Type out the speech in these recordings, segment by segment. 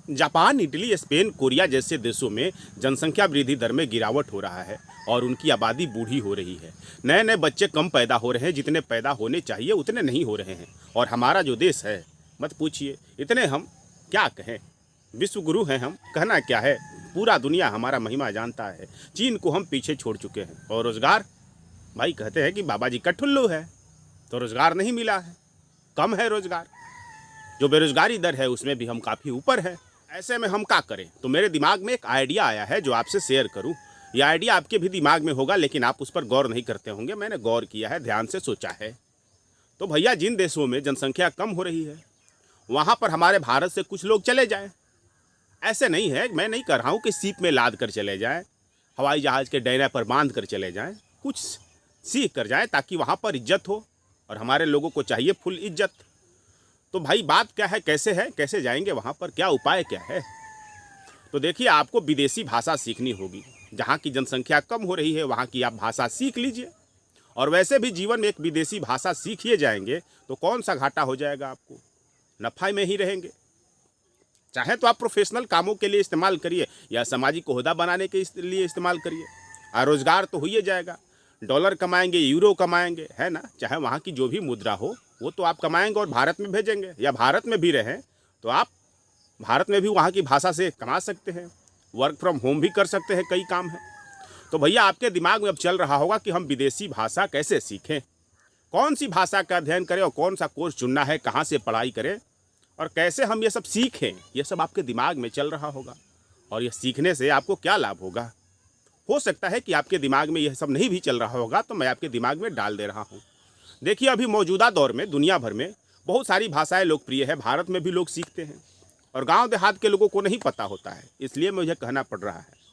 Japan, Italy, Spain, Korea जैसे देशों में जनसंख्या वृद्धि दर में गिरावट हो रहा है और उनकी आबादी बूढ़ी हो रही है। नए नए बच्चे कम पैदा हो रहे हैं, जितने पैदा होने चाहिए उतने नहीं हो रहे हैं। और हमारा जो देश है, मत पूछिए, इतने हम क्या कहें, विश्व गुरु हैं हम, कहना क्या है। पूरा दुनिया हमारा महिमा जानता है। चीन को हम पीछे छोड़ चुके हैं। और रोज़गार, भाई कहते हैं कि बाबा जी का ठुल्लू है, तो रोज़गार नहीं मिला है, कम है रोज़गार। जो बेरोज़गारी दर है उसमें भी हम काफ़ी ऊपर है। ऐसे में हम क्या करें? तो मेरे दिमाग में एक आइडिया आया है जो आपसे शेयर करूं। ये आइडिया आपके भी दिमाग में होगा, लेकिन आप उस पर गौर नहीं करते होंगे। मैंने गौर किया है, ध्यान से सोचा है। तो भैया, जिन देशों में जनसंख्या कम हो रही है वहाँ पर हमारे भारत से कुछ लोग चले जाएं। ऐसे नहीं है, मैं नहीं कह रहा हूँ कि सीप में लाद कर चले जाएं, हवाई जहाज़ के डैना पर बांध कर चले जाएं। कुछ सीख कर जाएं ताकि वहाँ पर इज्जत हो, और हमारे लोगों को चाहिए फुल इज्जत। तो भाई बात क्या है, कैसे जाएंगे वहाँ पर, क्या उपाय क्या है? तो देखिए, आपको विदेशी भाषा सीखनी होगी। जहाँ की जनसंख्या कम हो रही है वहाँ की आप भाषा सीख लीजिए। और वैसे भी जीवन में एक विदेशी भाषा सीखिए जाएंगे तो कौन सा घाटा हो जाएगा आपको, नफ़ा में ही रहेंगे। चाहे तो आप प्रोफेशनल कामों के लिए इस्तेमाल करिए या सामाजिक ओहदा बनाने के लिए इस्तेमाल करिए, और रोज़गार तो हो ही जाएगा। डॉलर कमाएंगे, यूरो कमाएंगे, है ना। चाहे वहाँ की जो भी मुद्रा हो वो तो आप कमाएंगे और भारत में भेजेंगे, या भारत में भी रहें तो आप भारत में भी वहाँ की भाषा से कमा सकते हैं। वर्क फ्रॉम होम भी कर सकते हैं, कई काम हैं। तो भैया, आपके दिमाग में अब चल रहा होगा कि हम विदेशी भाषा कैसे सीखें, कौन सी भाषा का अध्ययन करें और कौन सा कोर्स चुनना है, कहाँ से पढ़ाई करें और कैसे हम ये सब सीखें। ये सब आपके दिमाग में चल रहा होगा। और ये सीखने से आपको क्या लाभ होगा? हो सकता है कि आपके दिमाग में यह सब नहीं भी चल रहा होगा, तो मैं आपके दिमाग में डाल दे रहा हूँ। देखिए, अभी मौजूदा दौर में दुनिया भर में बहुत सारी भाषाएं लोकप्रिय है। भारत में भी लोग सीखते हैं और गांव देहात के लोगों को नहीं पता होता है, इसलिए मुझे कहना पड़ रहा है।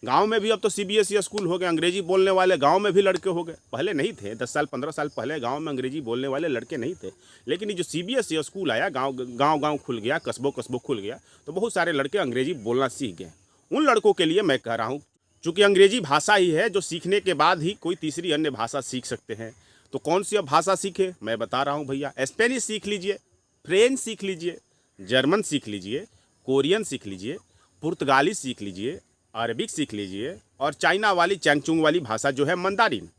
गांव में भी अब तो सीबीएसई स्कूल हो गए, अंग्रेजी बोलने वाले गांव में भी लड़के हो गए। पहले नहीं थे, 10 साल 15 साल पहले गांव में अंग्रेजी बोलने वाले लड़के नहीं थे। लेकिन ये जो सीबीएसई स्कूल आया, गांव खुल गया, कस्बों खुल गया, तो बहुत सारे लड़के अंग्रेजी बोलना सीख गए। उन लड़कों के लिए मैं कह रहा हूँ, चूँकि अंग्रेजी भाषा ही है जो सीखने के बाद ही कोई तीसरी अन्य भाषा सीख सकते हैं। तो कौन सी अब भाषा सीखे? मैं बता रहा हूँ भैया, स्पेनिश सीख लीजिए, फ्रेंच सीख लीजिए, जर्मन सीख लीजिए, कोरियन सीख लीजिए, पुर्तगाली सीख लीजिए, अरबिक सीख लीजिए, और चाइना वाली चैंगचुंग वाली भाषा जो है मंदारिन,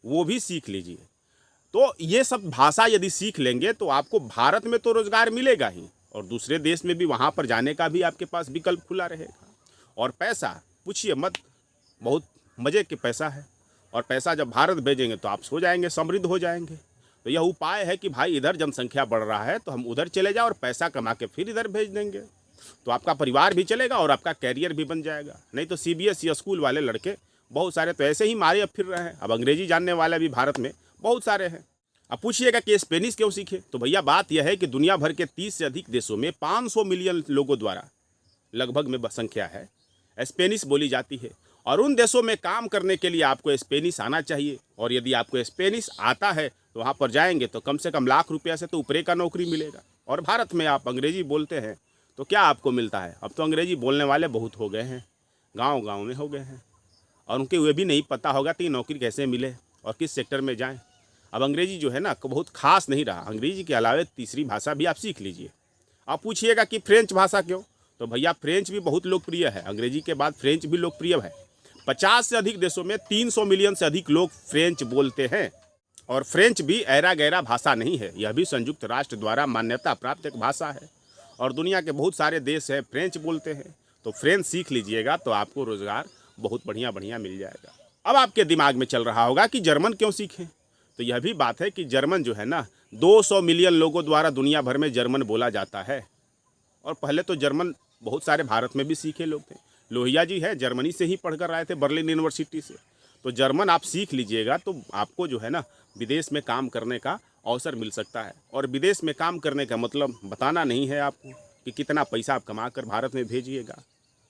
वो भी सीख लीजिए। तो ये सब भाषा यदि सीख लेंगे तो आपको भारत में तो रोज़गार मिलेगा ही, और दूसरे देश में भी वहाँ पर जाने का भी आपके पास विकल्प खुला रहेगा। और पैसा पूछिए मत, बहुत मज़े के पैसा है। और पैसा जब भारत भेजेंगे तो आप सो जाएंगे, समृद्ध हो जाएंगे। तो यह उपाय है कि भाई, इधर जनसंख्या बढ़ रहा है तो हम उधर चले जाओ और पैसा कमा के फिर इधर भेज देंगे, तो आपका परिवार भी चलेगा और आपका कैरियर भी बन जाएगा। नहीं तो सीबीएसई स्कूल वाले लड़के बहुत सारे तो ऐसे ही मारे अब फिर रहे हैं। अब अंग्रेजी जानने वाले भी भारत में बहुत सारे हैं। अब पूछिएगा कि स्पेनिश क्यों सीखे? तो भैया, बात यह है कि दुनिया भर के 30 से अधिक देशों में 500 मिलियन लोगों द्वारा लगभग में संख्या है, स्पेनिश बोली जाती है। और उन देशों में काम करने के लिए आपको स्पेनिश आना चाहिए। और यदि आपको स्पेनिश आता है तो वहाँ पर जाएंगे तो कम से कम लाख रुपया से तो ऊपरे का नौकरी मिलेगा। और भारत में आप अंग्रेजी बोलते हैं तो क्या आपको मिलता है? अब तो अंग्रेजी बोलने वाले बहुत हो गए हैं, गांव में हो गए हैं, और उनके ये भी नहीं पता होगा कि नौकरी कैसे मिले और किस सेक्टर में जाएं। अब अंग्रेजी जो है ना बहुत खास नहीं रहा। अंग्रेजी के अलावा तीसरी भाषा भी आप सीख लीजिए। आप पूछिएगा कि फ्रेंच भाषा क्यों? तो भैया, फ्रेंच भी बहुत लोकप्रिय है, अंग्रेजी के बाद फ्रेंच भी लोकप्रिय है। 50 से अधिक देशों में 300 मिलियन से अधिक लोग फ्रेंच बोलते हैं। और फ्रेंच भी ऐरा गैरा भाषा नहीं है, यह भी संयुक्त राष्ट्र द्वारा मान्यता प्राप्त एक भाषा है। और दुनिया के बहुत सारे देश हैं फ्रेंच बोलते हैं। तो फ्रेंच सीख लीजिएगा तो आपको रोज़गार बहुत बढ़िया मिल जाएगा। अब आपके दिमाग में चल रहा होगा कि जर्मन क्यों सीखें? तो यह भी बात है कि जर्मन जो है ना, 200 मिलियन लोगों द्वारा दुनिया भर में जर्मन बोला जाता है। और पहले तो जर्मन बहुत सारे भारत में भी सीखे लोग थे। लोहिया जी है, जर्मनी से ही पढ़कर आए थे, बर्लिन यूनिवर्सिटी से। तो जर्मन आप सीख लीजिएगा तो आपको जो है ना विदेश में काम करने का अवसर मिल सकता है। और विदेश में काम करने का मतलब बताना नहीं है आपको कि कितना पैसा आप कमा कर भारत में भेजिएगा।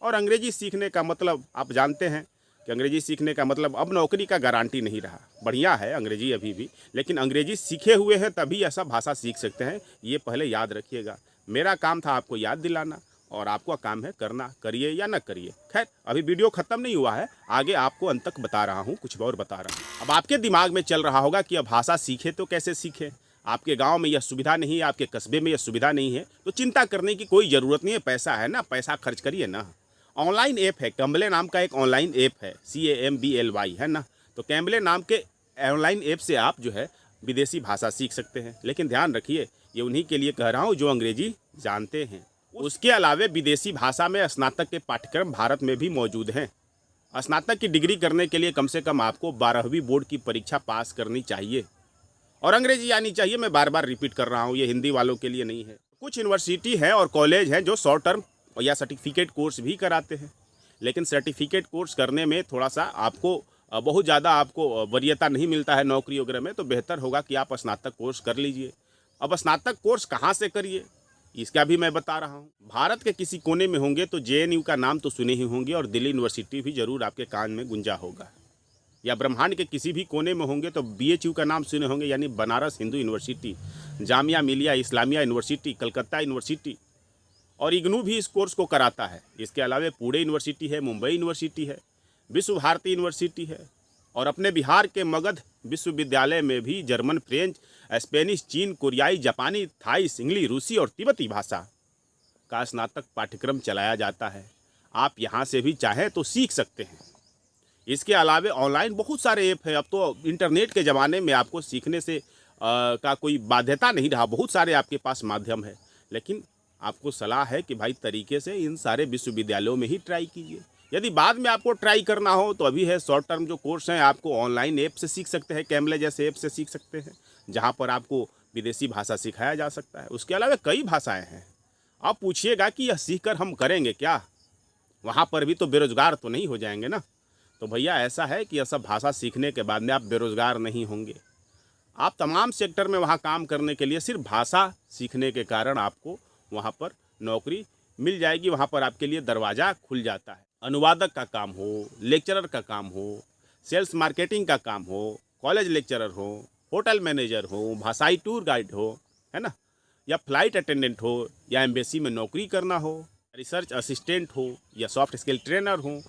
और अंग्रेजी सीखने का मतलब आप जानते हैं कि अंग्रेजी सीखने का मतलब अब नौकरी का गारंटी नहीं रहा। बढ़िया है अंग्रेजी अभी भी, लेकिन अंग्रेजी सीखे हुए हैं तभी ऐसा भाषा सीख सकते हैं, ये पहले याद रखिएगा। मेरा काम था आपको याद दिलाना, और आपका काम है करना, करिए या न करिए। खैर, अभी वीडियो ख़त्म नहीं हुआ है, आगे आपको अंत तक बता रहा हूँ, कुछ और बता रहा हूँ। अब आपके दिमाग में चल रहा होगा कि अब भाषा सीखे तो कैसे सीखें? आपके गांव में यह सुविधा नहीं है, आपके कस्बे में यह सुविधा नहीं है, तो चिंता करने की कोई ज़रूरत नहीं है। पैसा है ना, पैसा खर्च करिए ना। ऑनलाइन ऐप है, कैम्बले नाम का एक ऑनलाइन ऐप है, CAMBLY है ना। तो कैम्बले नाम के ऑनलाइन ऐप से आप जो है विदेशी भाषा सीख सकते हैं। लेकिन ध्यान रखिए, ये उन्हीं के लिए कह रहा हूँ जो अंग्रेजी जानते हैं। उसके अलावा विदेशी भाषा में स्नातक के पाठ्यक्रम भारत में भी मौजूद हैं। स्नातक की डिग्री करने के लिए कम से कम आपको 12वीं बोर्ड की परीक्षा पास करनी चाहिए और अंग्रेजी आनी चाहिए। मैं बार बार रिपीट कर रहा हूँ, ये हिंदी वालों के लिए नहीं है। कुछ यूनिवर्सिटी हैं और कॉलेज हैं जो शॉर्ट टर्म या सर्टिफिकेट कोर्स भी कराते हैं, लेकिन सर्टिफिकेट कोर्स करने में थोड़ा सा आपको बहुत ज़्यादा आपको वरीयता नहीं मिलता है नौकरी वगैरह में। तो बेहतर होगा कि आप स्नातक कोर्स कर लीजिए। अब स्नातक कोर्स कहाँ से करिए, इसका भी मैं बता रहा हूँ। भारत के किसी कोने में होंगे तो JNU का नाम तो सुने ही होंगे, और दिल्ली यूनिवर्सिटी भी जरूर आपके कान में गुंजा होगा। या ब्रह्मांड के किसी भी कोने में होंगे तो BHU का नाम सुने होंगे, यानी Banaras Hindu university, Jamia Millia Islamia university, Calcutta university, और इग्नू भी इस कोर्स को कराता है। इसके अलावा पुणे यूनिवर्सिटी है, मुंबई यूनिवर्सिटी है, विश्व भारती यूनिवर्सिटी है, और अपने बिहार के मगध विश्वविद्यालय में भी जर्मन, फ्रेंच, स्पेनिश, चीन, कोरियाई, जापानी, थाई, सिंगली, रूसी और तिब्बती भाषा का स्नातक पाठ्यक्रम चलाया जाता है। आप यहाँ से भी चाहें तो सीख सकते हैं। इसके अलावा ऑनलाइन बहुत सारे ऐप हैं। अब तो इंटरनेट के ज़माने में आपको सीखने से का कोई बाध्यता नहीं रहा, बहुत सारे आपके पास माध्यम है। लेकिन आपको सलाह है कि भाई तरीके से इन सारे विश्वविद्यालयों में ही ट्राई कीजिए। यदि बाद में आपको ट्राई करना हो तो अभी है शॉर्ट टर्म जो कोर्स हैं, आपको ऑनलाइन ऐप से सीख सकते हैं, कैम्बले जैसे ऐप से सीख सकते हैं, जहाँ पर आपको विदेशी भाषा सिखाया जा सकता है। उसके अलावा कई भाषाएं हैं। आप पूछिएगा कि यह सीखकर हम करेंगे क्या, वहाँ पर भी तो बेरोजगार तो नहीं हो जाएंगे ना। तो भैया ऐसा है कि यह सब भाषा सीखने के बाद में आप बेरोजगार नहीं होंगे। आप तमाम सेक्टर में वहाँ काम करने के लिए सिर्फ भाषा सीखने के कारण आपको वहाँ पर नौकरी मिल जाएगी, वहाँ पर आपके लिए दरवाज़ा खुल जाता है। अनुवादक का काम हो, लेक्चरर का काम हो, सेल्स मार्केटिंग का काम हो, कॉलेज लेक्चरर हो, होटल मैनेजर हो, भाषाई टूर गाइड हो, है ना, या फ्लाइट अटेंडेंट हो, या एम्बेसी में नौकरी करना हो, रिसर्च असिस्टेंट हो, या सॉफ्ट स्किल ट्रेनर हो,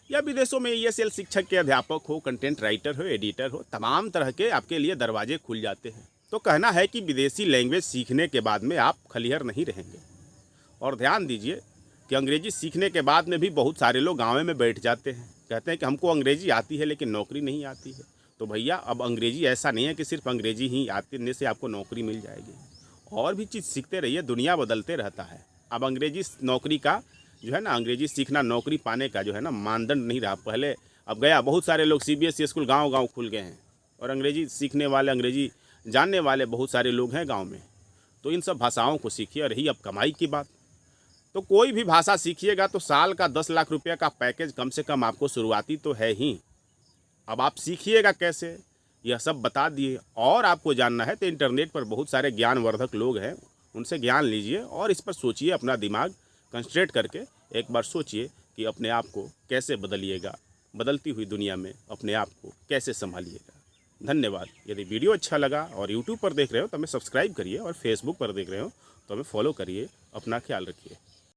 या विदेशों में ESL शिक्षक के अध्यापक हो, कंटेंट राइटर हो, एडिटर हो, तमाम तरह के आपके लिए दरवाजे खुल जाते हैं। तो कहना है कि विदेशी लैंग्वेज सीखने के बाद में आप खलिहर नहीं रहेंगे। और ध्यान दीजिए कि अंग्रेजी सीखने के बाद में भी बहुत सारे लोग गाँव में बैठ जाते हैं, कहते हैं कि हमको अंग्रेजी आती है लेकिन नौकरी नहीं आती है। तो भैया अब अंग्रेजी ऐसा नहीं है कि सिर्फ अंग्रेजी ही आने से आपको नौकरी मिल जाएगी, और भी चीज़ सीखते रहिए, दुनिया बदलते रहता है। अब अंग्रेजी नौकरी का जो है ना, अंग्रेजी सीखना नौकरी पाने का जो है ना मानदंड नहीं रहा पहले। अब गया बहुत सारे लोग CBSE स्कूल गांव-गांव खुल गए हैं, और अंग्रेजी सीखने वाले, अंग्रेजी जानने वाले बहुत सारे लोग हैं गांव में। तो इन सब भाषाओं को सीखिए। और रही अब कमाई की बात, तो कोई भी भाषा सीखिएगा तो साल का 10 लाख रुपये का पैकेज कम से कम आपको शुरुआती तो है ही। अब आप सीखिएगा कैसे, यह सब बता दिए। और आपको जानना है तो इंटरनेट पर बहुत सारे ज्ञानवर्धक लोग हैं, उनसे ज्ञान लीजिए और इस पर सोचिए, अपना दिमाग कंसंट्रेट करके एक बार सोचिए कि अपने आप को कैसे बदलिएगा, बदलती हुई दुनिया में अपने आप को कैसे संभालिएगा। धन्यवाद। यदि वीडियो अच्छा लगा और यूट्यूब पर देख रहे हो तो हमें सब्सक्राइब करिए, और फेसबुक पर देख रहे हो तो हमें फॉलो करिए। अपना ख्याल रखिए।